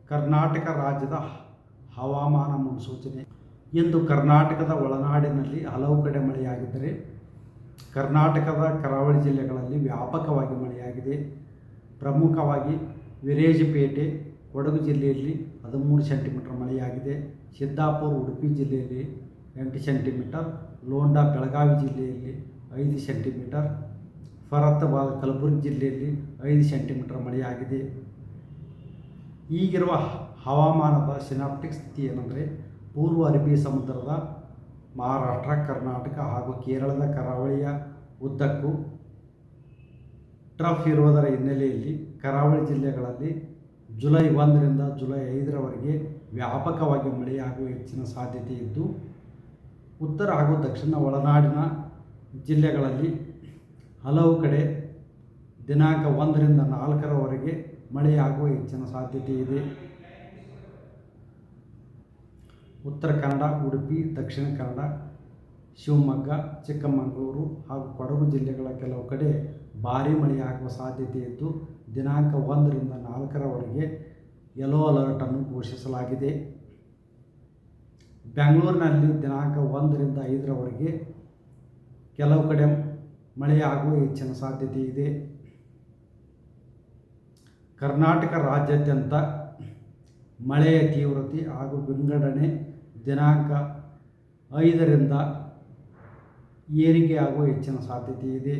ಕರ್ನಾಟಕ ರಾಜ್ಯದ ಹವಾಮಾನ ಮುನ್ಸೂಚನೆ. ಇಂದು ಕರ್ನಾಟಕದ ಒಳನಾಡಿನಲ್ಲಿ ಹಲವು ಕಡೆ ಮಳೆಯಾಗಿದ್ದರೆ ಕರ್ನಾಟಕದ ಕರಾವಳಿ ಜಿಲ್ಲೆಗಳಲ್ಲಿ ವ್ಯಾಪಕವಾಗಿ ಮಳೆಯಾಗಿದೆ. ಪ್ರಮುಖವಾಗಿ ವಿರಾಜಪೇಟೆ ಕೊಡಗು ಜಿಲ್ಲೆಯಲ್ಲಿ 13 ಸೆಂಟಿಮೀಟರ್ ಮಳೆಯಾಗಿದೆ. ಸಿದ್ದಾಪುರ ಉಡುಪಿ ಜಿಲ್ಲೆಯಲ್ಲಿ 8 ಸೆಂಟಿಮೀಟರ್, ಲೋಂಡಾ ಬೆಳಗಾವಿ ಜಿಲ್ಲೆಯಲ್ಲಿ 5 ಸೆಂಟಿಮೀಟರ್, ಫರತ್ತಾಬಾದ್ ಕಲಬುರಗಿ ಜಿಲ್ಲೆಯಲ್ಲಿ 5 ಸೆಂಟಿಮೀಟರ್ ಮಳೆಯಾಗಿದೆ. ಈಗಿರುವ ಹವಾಮಾನದ ಸಿನಾಪ್ಟಿಕ್ ಸ್ಥಿತಿ ಏನೆಂದರೆ, ಪೂರ್ವ ಅರಬ್ಬಿ ಸಮುದ್ರದ ಮಹಾರಾಷ್ಟ್ರ, ಕರ್ನಾಟಕ ಹಾಗೂ ಕೇರಳದ ಕರಾವಳಿಯ ಉದ್ದಕ್ಕೂ ಟ್ರಫ್ ಇರುವುದರ ಹಿನ್ನೆಲೆಯಲ್ಲಿ ಕರಾವಳಿ ಜಿಲ್ಲೆಗಳಲ್ಲಿ ಜುಲೈ 1ರಿಂದ ಜುಲೈ 5ರವರೆಗೆ ವ್ಯಾಪಕವಾಗಿ ಮಳೆಯಾಗುವ ಹೆಚ್ಚಿನ ಸಾಧ್ಯತೆ ಇದ್ದು, ಉತ್ತರ ಹಾಗೂ ದಕ್ಷಿಣ ಒಳನಾಡಿನ ಜಿಲ್ಲೆಗಳಲ್ಲಿ ಹಲವು ಕಡೆ ದಿನಾಂಕ 1ರಿಂದ 4ರವರೆಗೆ ಮಳೆಯಾಗುವ ಹೆಚ್ಚಿನ ಸಾಧ್ಯತೆ ಇದೆ. ಉತ್ತರ ಕನ್ನಡ, ಉಡುಪಿ, ದಕ್ಷಿಣ ಕನ್ನಡ, ಶಿವಮೊಗ್ಗ, ಚಿಕ್ಕಮಗಳೂರು ಹಾಗೂ ಕೊಡಗು ಜಿಲ್ಲೆಗಳ ಕೆಲವು ಕಡೆ ಭಾರೀ ಮಳೆಯಾಗುವ ಸಾಧ್ಯತೆ ಇದ್ದು, ದಿನಾಂಕ 1ರಿಂದ 4ರವರೆಗೆ ಯೆಲ್ಲೋ ಅಲರ್ಟನ್ನು ಘೋಷಿಸಲಾಗಿದೆ. ಬೆಂಗಳೂರಿನಲ್ಲಿ ದಿನಾಂಕ 1ರಿಂದ 5ರವರೆಗೆ ಕೆಲವು ಕಡೆ ಮಳೆಯಾಗುವ ಹೆಚ್ಚಿನ ಸಾಧ್ಯತೆ ಇದೆ. ಕರ್ನಾಟಕ ರಾಜ್ಯಾದ್ಯಂತ ಮಳೆಯ ತೀವ್ರತೆ ಹಾಗೂ ವಿಂಗಡಣೆ ದಿನಾಂಕ 5ರಿಂದ ಏರಿಕೆಯಾಗುವ ಹೆಚ್ಚಿನ ಸಾಧ್ಯತೆ ಇದೆ.